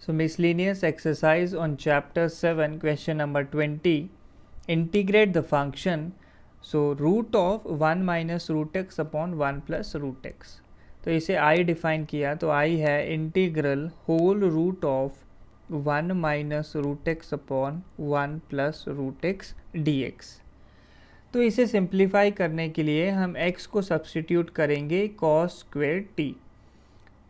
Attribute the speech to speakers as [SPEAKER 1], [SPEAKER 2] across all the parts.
[SPEAKER 1] So miscellaneous exercise on chapter 7 question number 20. Integrate the function. So root of 1 minus root x upon 1 plus root x. तो इसे I define किया तो I है integral whole root of 1 minus root x upon 1 plus root x d x. तो इसे simplify करने के लिए हम x को सब्सटीट्यूट करेंगे cos स्क्वेयर t,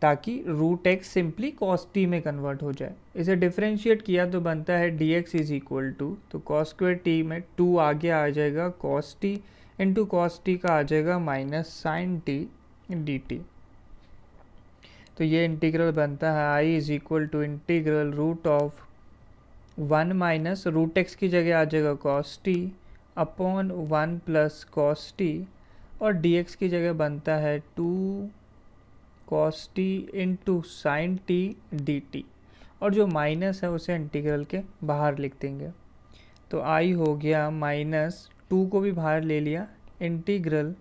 [SPEAKER 1] ताकि root x simply cos t में कन्वर्ट हो जाए। इसे डिफ्रेंशिएट किया तो बनता है d x is equal to, तो कॉस स्क्वेयर टी में 2 आगे आ जाएगा cos t into cos t का आ जाएगा minus sine t d t. तो ये इंटीग्रल बनता है I is equal to integral root of 1 minus root x की जगह आ जाएगा cos T upon 1 plus cos T, और डी एक्स की जगह बनता है 2 cos t into sine t d T, और जो माइनस है उसे इंटीग्रल के बाहर लिख देंगे। तो आई हो गया माइनस 2 को भी बाहर ले लिया, integral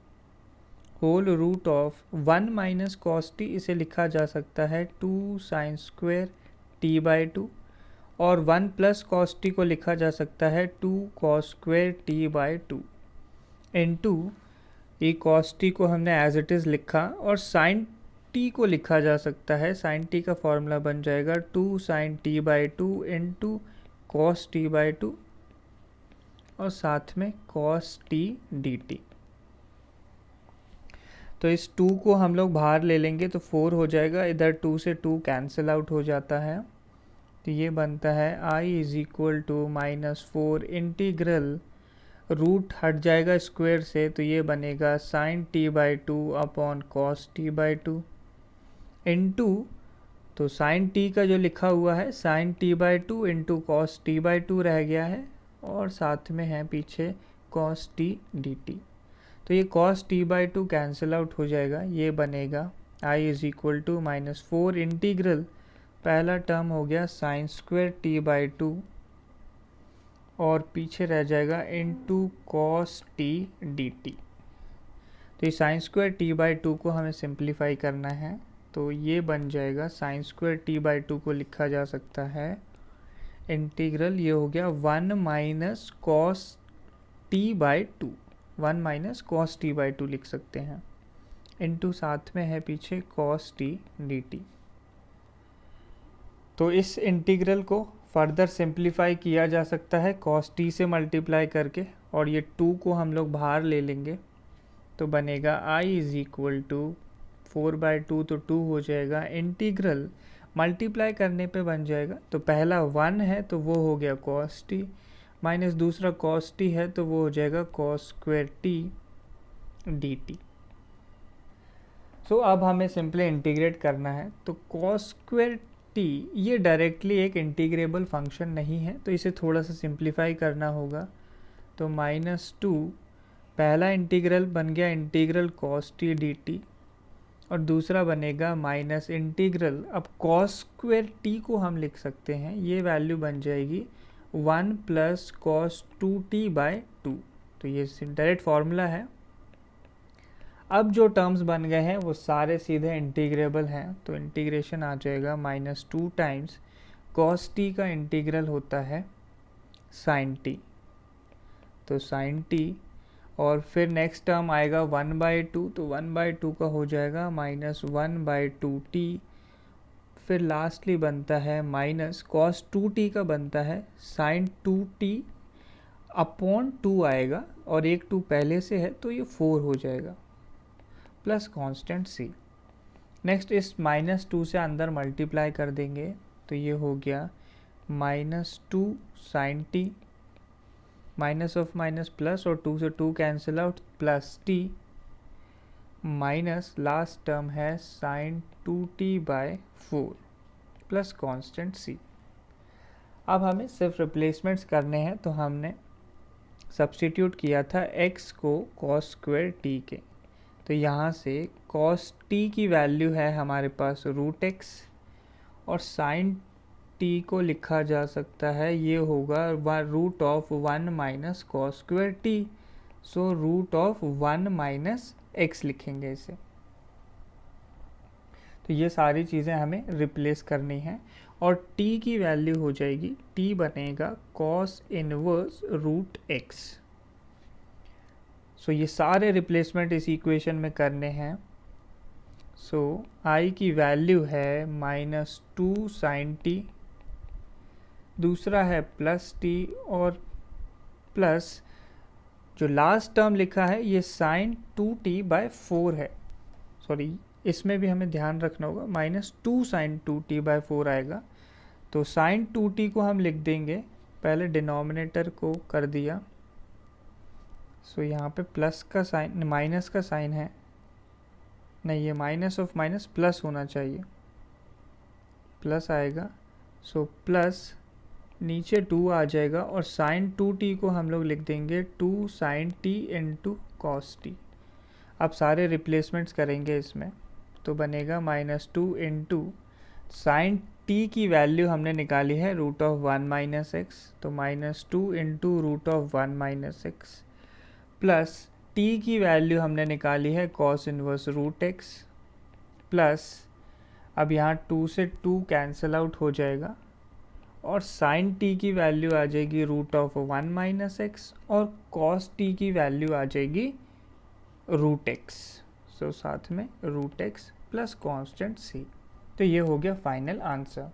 [SPEAKER 1] whole root of 1 minus cos t, इसे लिखा जा सकता है 2 साइन स्क्वेयर टी बाई 2, और 1 प्लस कॉस टी को लिखा जा सकता है 2 cos square T by 2 into ये कॉस टी को हमने एज इट इज़ लिखा, और साइन टी को लिखा जा सकता है, साइन टी का फॉर्मूला बन जाएगा 2 sine t by 2 into cos t by 2, और साथ में कॉस टी डी टी। तो इस 2 को हम लोग बाहर ले लेंगे तो 4 हो जाएगा, इधर 2 से 2 कैंसिल आउट हो जाता है। तो ये बनता है I is equal to minus 4 integral root हट जाएगा स्क्वायर से, तो ये बनेगा sine t by 2 upon cos t by 2 into, तो साइन टी का जो लिखा हुआ है sine t by 2 into cos t by 2 रह गया है, और साथ में है पीछे कॉस टी डी टी। तो ये cos t by 2 cancel out हो जाएगा, ये बनेगा I is equal to minus 4 integral, पहला टर्म हो गया साइन स्क्वेयर टी बाई 2, और पीछे रह जाएगा into cos T d t. तो ये साइन स्क्वायर टी बाई 2 को हमें सिंप्लीफाई करना है, तो ये बन जाएगा साइन स्क्वायर टी बाई 2 को लिखा जा सकता है इंटीग्रल, ये हो गया 1 minus cos t by 2, 1 minus cos t by 2 लिख सकते हैं, इंटू साथ में है पीछे कॉस टी डी टी। तो इस इंटीग्रल को फर्दर सिंप्लीफाई किया जा सकता है कॉस टी से मल्टीप्लाई करके, और ये 2 को हम लोग बाहर ले लेंगे तो बनेगा I is equal to 4 by 2, तो 2 हो जाएगा, इंटीग्रल मल्टीप्लाई करने पे बन जाएगा, तो पहला 1 है तो वो हो गया कॉस टी, माइनस दूसरा कॉस टी है तो वो हो जाएगा cos square t d t. So अब हमें सिंपली इंटीग्रेट करना है, तो कॉस स्क्वेयर टी ये डायरेक्टली एक इंटीग्रेबल फंक्शन नहीं है, तो इसे थोड़ा सा सिंप्लीफाई करना होगा। तो माइनस 2 पहला इंटीग्रल बन गया integral cos T d T, और दूसरा बनेगा माइनस इंटीग्रल, अब कॉस स्क्वेयर टी को हम लिख सकते हैं, ये वैल्यू बन जाएगी 1 प्लस कॉस 2t बाई 2। तो ये डायरेक्ट फार्मूला है। अब जो टर्म्स बन गए हैं वो सारे सीधे इंटीग्रेबल हैं, तो इंटीग्रेशन आ जाएगा माइनस 2 टाइम्स कॉस टी का इंटीग्रल होता है साइन टी, तो साइन टी, और फिर नेक्स्ट टर्म आएगा 1 बाई 2, तो 1 बाई 2 का हो जाएगा माइनस 1 बाई 2t, फिर लास्टली बनता है माइनस कॉस 2t का बनता है साइन 2t अपॉन 2 आएगा, और एक 2 पहले से है तो ये 4 हो जाएगा, प्लस कांस्टेंट c। नेक्स्ट इस माइनस 2 से अंदर मल्टीप्लाई कर देंगे, तो ये हो गया minus 2 sine t, minus of minus plus, और 2 से 2 cancel out, plus t, minus last term है sine 2t by 4 plus constant c। अब हमें सिर्फ रिप्लेसमेंट्स करने हैं, तो हमने सब्स्टिट्यूट किया था x को cos स्क्वेयर t के, तो यहाँ से cos t की वैल्यू है हमारे पास रूट x, और साइन t को लिखा जा सकता है, ये होगा root of 1 minus cos square t, सो रूट ऑफ 1 माइनस x लिखेंगे इसे। तो ये सारी चीज़ें हमें रिप्लेस करनी हैं, और t की वैल्यू हो जाएगी, t बनेगा cos इनवर्स रूट x। सो ये सारे रिप्लेसमेंट इस इक्वेशन में करने हैं। सो i की वैल्यू है -2 sin t, दूसरा है प्लस t, और प्लस जो लास्ट टर्म लिखा है ये sin 2t/4 है। सॉरी, इसमें भी हमें ध्यान रखना होगा, -2 sin 2t/4 आएगा। तो sin 2t को हम लिख देंगे, पहले डिनोमिनेटर को कर दिया। सो यहाँ पे प्लस का साइन, माइनस का साइन है, नहीं, ये माइनस ऑफ माइनस प्लस होना चाहिए, प्लस आएगा। सो प्लस नीचे 2 आ जाएगा, और sin 2t को हम लोग लिख देंगे 2 sin t into cos t। अब सारे रिप्लेसमेंट्स करेंगे इसमें, तो बनेगा -2 इंटू साइन t की वैल्यू हमने निकाली है √1 - x, तो -2 इंटू √1 - x, प्लस t की वैल्यू हमने निकाली है cos inverse root x, plus अब यहाँ 2 से 2 कैंसिल आउट हो जाएगा, और sin t की वैल्यू आ जाएगी √1 - x, और cos t की वैल्यू आ जाएगी रूट x। सो साथ में root x plus constant c। तो ये हो गया फाइनल आंसर।